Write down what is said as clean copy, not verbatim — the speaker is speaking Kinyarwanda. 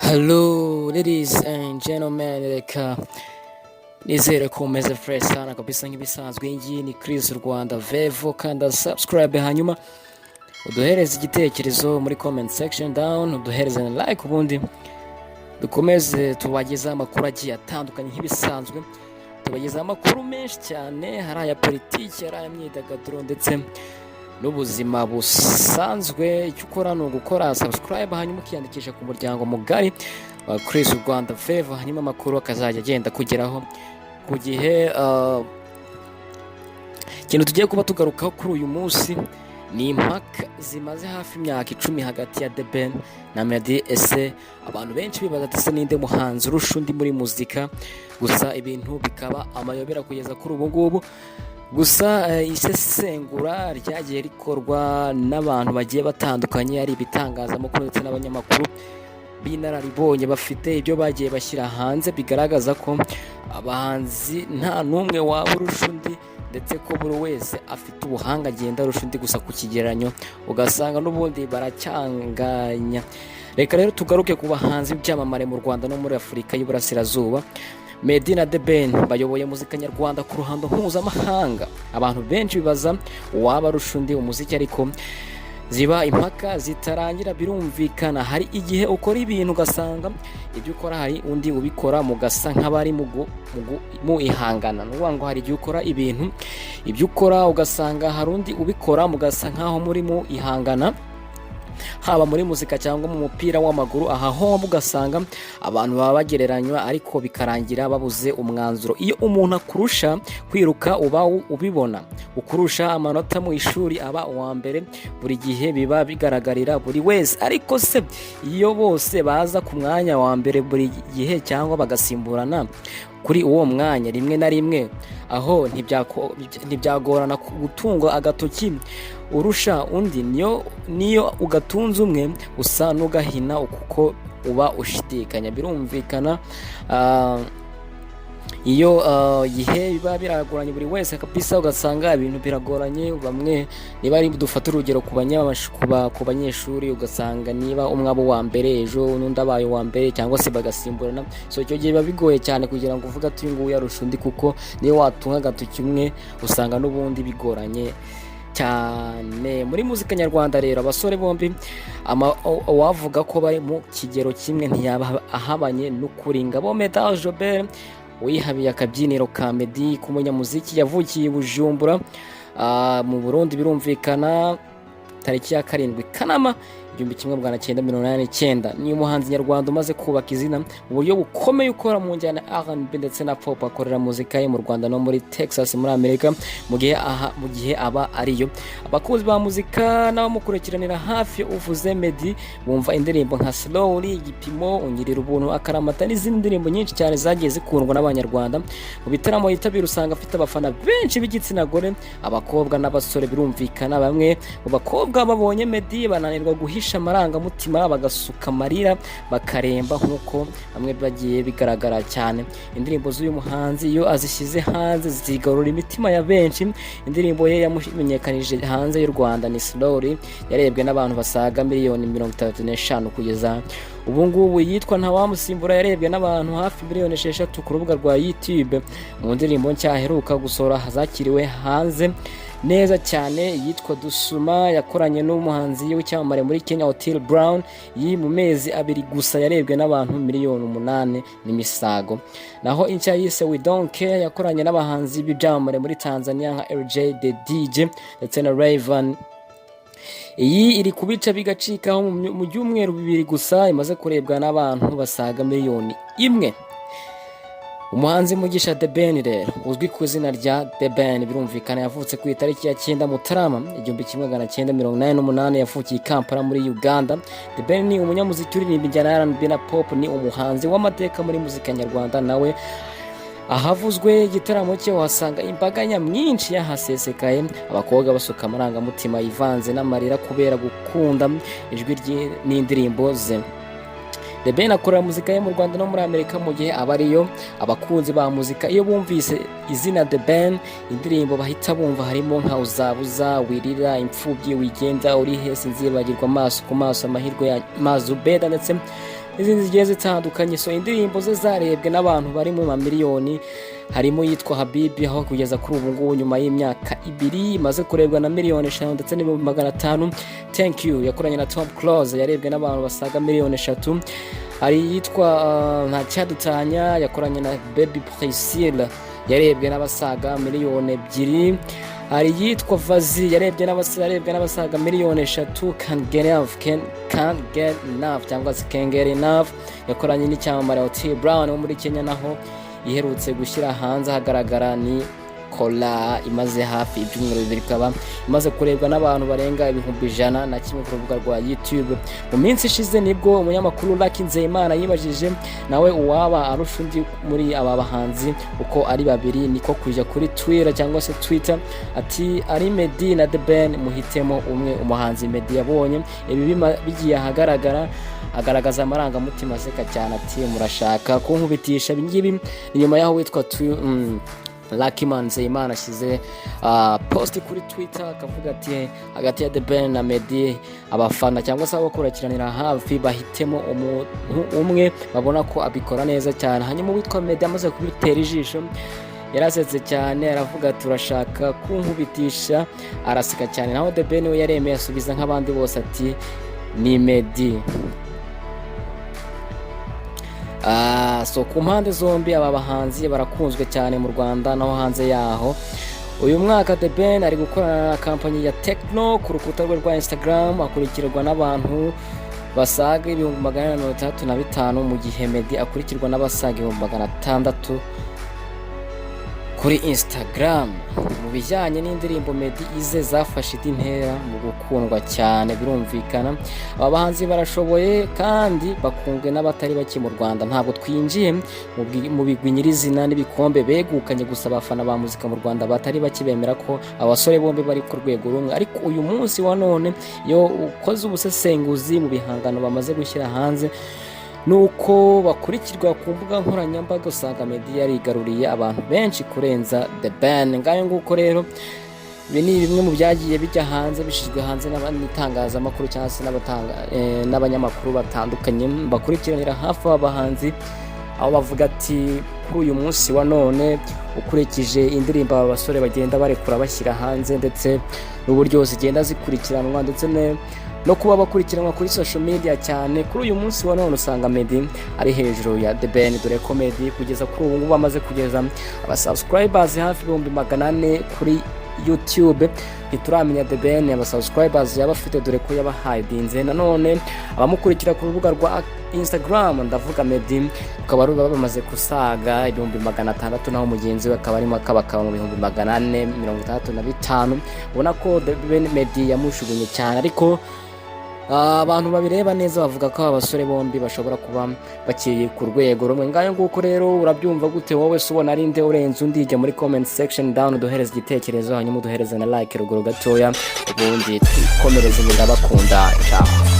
Hello ladies and gentlemen, reka nizere ko umeze fresh sana kabisa nk'ibisanzwe. Iyi ni Chris Rwanda Vevo, kanda subscribe hanyuma uduhereze igitekerezo muri comment section down, uduhereze na like, ubundi dukomeze tubageza amakuru agiye atandukanye nk'ibisanzwe. Tubageza amakuru menshi cyane, hari aya politiki, hari aya myidagaduro ndetse n'ubuzima busanzwe. Icyo ukora ni ugukora subscribe hanyuma ukiyandikisha ku muryango mugari wa Chris Rwanda Vevo, hanyuma amakuru akazajya agenda kugeraho ku gihe. Ikintu tugiye kuba tugarukaho kuri uyu munsi ni impaka zimaze hafi imyaka 10 hagati ya The Ben na Meddy. Ese abantu benshi bibaza ati se ninde muhanzi urusha undi muri muzika? Gusa ibintu bikaba amayobera kugeza kuri ubu ngubu. Gusa isesengura ryagiye rikorwa n'abantu bagiye batandukanye, ari ibitangazamakuru ndetse n'abanyamakuru b'inararibonye bafite ibyo bagiye bashyira hanze, bigaragaza ko abahanzi nta n'umwe waba urusha undi, ndetse ko buri wese afite ubuhanga agenda arusha undi, gusa ku kigereranyo ugasanga n'ubundi baracyanganya. Reka rero tugaruke ku bahanzi b'ibyamamare mu Rwanda no muri Afurika y'Iburasirazuba. Meddy na The Ben bayoboye muzika nyarwanda ku ruhando mpuzamahanga. Abantu benshi bibaza uwaba arusha undi umuziki, ariko ziba impaka zitarangira. Birumvikana hari igihe ukora ibintu ugasanga ibyo ukora hari undi ubikora mugasa nk'abari mu ihangana. Nuvuga ngo hari igihe ukora ibintu, ibyo ukora ugasanga hari undi ubikora mugasa nk'aho muri mu ihangana, haba muri muzika cyangwa mu mupira w'amaguru. Aha ho ugasanga abantu baba bagereranywa ariko bikarangira babuze umwanzuro. Iyo umuntu akurusha kwiruka uba ubibona, ukurusha amanota mu ishuri aba uwa mbere, buri gihe biba bigaragarira buri wese. Ariko se iyo bose baza ku mwanya wa mbere buri gihe cyangwa bagasimburana kuri uwo mwanya rimwe na rimwe, aho ntibyagorana gutunga agatoki urusha undi. niyo ugatunze umwe usa n'ugahina kuko uba ushidikanya. Birumvikana iyo gihe biba biragoranye buri wese kabisa, ugasanga ibintu biragoranye. Bamwe niba ari dufata urugero ku banyeshuri, ugasanga niba umwe abo wa mbere ejo n'undi abaye wa mbere cyangwa se bagasimburana, so icyo gihe biba bigoye cyane kugira ngo uvuga ati uyu nguyu yarusha undi, kuko niyo watunga agatoki umwe usanga n'ubundi bigoranye cyane. Muri muzika nyarwanda rero abasore bombi wavuga ko bari mu kigero kimwe ntiyaba ahabanye n'ukuri. Ngabo Meddy Jobert wihabiye akabyiniro ka Meddy k'umunyamuziki, yavukiye i Bujumbura mu Burundi. Birumvikana tariki ya 7 Kanama 1989. Ni umuhanzi nyarwanda umaze kubaka izina mu buryo bukomeye, ukora mu njyana R&B ndetse na pop. Akorera muzika ye mu Rwanda no muri Texas muri Amerika mu gihe aba ariyo. Abakunzi ba muzika n'abamukurikiranira hafi uvuze Meddy bumva indirimbo nka Slowly, Igipimo, Ungirira Ubuntu, Akaramata n'izindi ndirimbo nyinshi cyane zagiye zikundwa n'abanyarwanda. Mu bitaramo yitabira usanga afite abafana benshi b'igitsina gore, abakobwa n'abasore. Birumvikana bamwe mu bakobwa babonye Meddy bananirwa guhisha amarangamutima, bagasuka amarira bakaremba, nk'uko bamwe bagiye bigaragara cyane. Indirimbo z'uyu muhanzi iyo azishyize hanze zigarura imitima ya benshi. Indirimbo ye yamumenyekanije hanze y'u Rwanda ni Slowly, yarebwe n'abantu basaga miliyoni 35 kugeza ubu ngubu. Yitwa Ntawamusimbura yarebwe n'abantu hafi miliyoni 6 ku rubuga rwa YouTube. Mu ndirimbo nshya aheruka gusohora zakiriwe hanze neza cyane yitwa Dusuma, yakoranye n'umuhanzi w'icyamamare muri Kenya Otile Brown. Yi mu mezi 2 gusa yarebwe n'abantu miliyoni 8 n'imisago. Naho inshya yise We Don't Care yakoranye n'abahanzi b'ibyamamare muri Tanzania nka LJ The DJ ndetse na Rayvanny. Iyi iri kubica bigacikaho mu byumweru 2 gusa imaze kurebwa n'abantu basaga miliyoni 1. Umuhanzi Mugisha The Ben rero uzwi ku izina rya The Ben, birumvikana yavutse ku itariki ya 9 Mutarama 1988. Yavukiye i Kampala muri Uganda. The Ben ni umunyamuziki uririmba injyana ya R&B na pop, ni umuhanzi w'amateka muri muzika nyarwanda. Nawe ahavuzwe igitaramo cye uhasanga imbaga nyamwinshi yahasesekaye, abakobwa basuka amarangamutima yivanze n'amarira kubera gukunda ijwi n'indirimbo ze. The Ben akorera muzika ye mu Rwanda no muri Amerika mu gihe aba ariyo. Abakunzi ba muzika iyo bumvise izina The Ben, indirimbo bahita bumva harimo nka Uzabuza, Wirira, Imfubyi, Wigenda, Uri He, Sinzibagirwa, Amaso ku Maso, Amahirwe ya Mazubeda ndetse n'izindi zigiye zitandukanye. So indirimbo ze zarebwe n'abantu bari mu mamiliyoni, harimo yitwa Habibi, aho kugeza kuri ubu ngubu nyuma y'imyaka 2 imaze kurebwa na miliyoni 5 ndetse n'ibihumbi 500. Thank you yakoranye na Tom Close yarebwe n'abantu basaga miliyoni 3. Hari yitwa nta cyadutanya yakoranye na Baby Priscilla yarebwe n'abasaga miliyoni 2. Hari yitwa Vazi yarebwe n'abasaga miliyoni 3. Can't get enough cyangwa se Can't get enough yakoranye n'icyamamare Otile Brown wo muri Kenya, naho iherutse gushyira hanze hagaragara ni Kola, imaze hafi ibyumweru 2 ikaba imaze kurebwa n'abantu barenga 100,000 ku rubuga rwa YouTube. Mu minsi ishize nibwo umunyamakuru Lucky Nzeyimana yibajije nawe uwaba arusha undi muri aba bahanzi uko ari babiri, niko kujya kuri Twitter cyangwa se Twitter ati ari Meddy na The Ben muhitemo umwe. Umuhanzi Meddy yabonye ibi bigiye ahagaragara agaragaza amarangamutima aseka cyane ati murashaka kunkubitisha ibingibi. Inyuma yaho witwa Lucky Nzeyimana ashyize post kuri Twitter akavuga ati hagati ya The Ben na Meddy abafana cyangwa se abakurikiranira hafi bahitemo umuntu umwe babona ko abikora neza cyane. Hanyuma witwa Meddy amaze kubitera ijisho yarasetse cyane aravuga turashaka kunkubitisha, araseka cyane. Naho The Ben we yaremeye asubiza nk'abandi bose ati ni Meddy. So ku mpande zombi aba bahanzi barakunzwe cyane mu Rwanda naho hanze yaho. Uyu mwaka The Ben ari gukorana na kampani ya Tecno ku rukuta rwe rwa Instagram, akurikirwa n'abantu basaga 135,000 mu gihe Meddy akurikirwa n'abasaga 600,000 kuri Instagram. Mu bijyanye n'indirimbo Meddy ize zafashe intera mu gukundwa cyane birumvikana. Aba bahanzi barashoboye kandi bakunzwe n'abatari bake mu Rwanda. Ntabwo twinjiye mu bigwinyirizina n'ibikombe begukanye, gusa abafana ba muzika mu Rwanda batari bake bemera ko abasore bombi bari ku rwego rumwe. Ariko uyu munsi wa none iyo ukoze ubusesenguzi mu bihangano bamaze gushyira hanze nuko bakurikirwa ku mbuga nkoranyambaga, usanga Meddy yarigaruriye abantu benshi kurenza The Ben. Ngayo nguko rero ibi ni bimwe mu byagiye bijya hanze bishizwe hanze n'itangazamakuru cyangwa se n'abanyamakuru batandukanye bakurikiranira hafi abahanzi, aho bavuga ati kuri uyu munsi wa none ukurikije indirimbo aba basore bagenda barekura bashyira hanze ndetse n'uburyo zigenda zikurikiranwa ndetse no kuba bakurikiranwa kuri social media cyane, kuri uyu munsi wa none usanga Meddy ari hejuru ya The Ben, dore ko Meddy kugeza kuri ubu ngubu amaze kugeza abasubscribers hafi 400,000 kuri YouTube. Ntituramenya The Ben abasubscribers yaba afite dore ko yabahidinze. Nanone abamukurikira ku rubuga rwa Instagram ndavuga Meddy ukaba bamaze kusaga 600,000 naho mugenzi we akaba arimo akabaka mu 465. ubona ko The Ben Meddy yamushugunye cyane, ariko abantu babireba neza bavuga ko abasore bombi bashobora kuba bakiri ku rwego rumwe. Ngayo nguko rero urabyumva gute wowe? Ubona ari nde urenze undi? Jya muri comment section down duhereze igitekerezo, hanyuma duhereze na like ruguru gatoya, ubundi twikomereze. Ndabakunda. Ciao.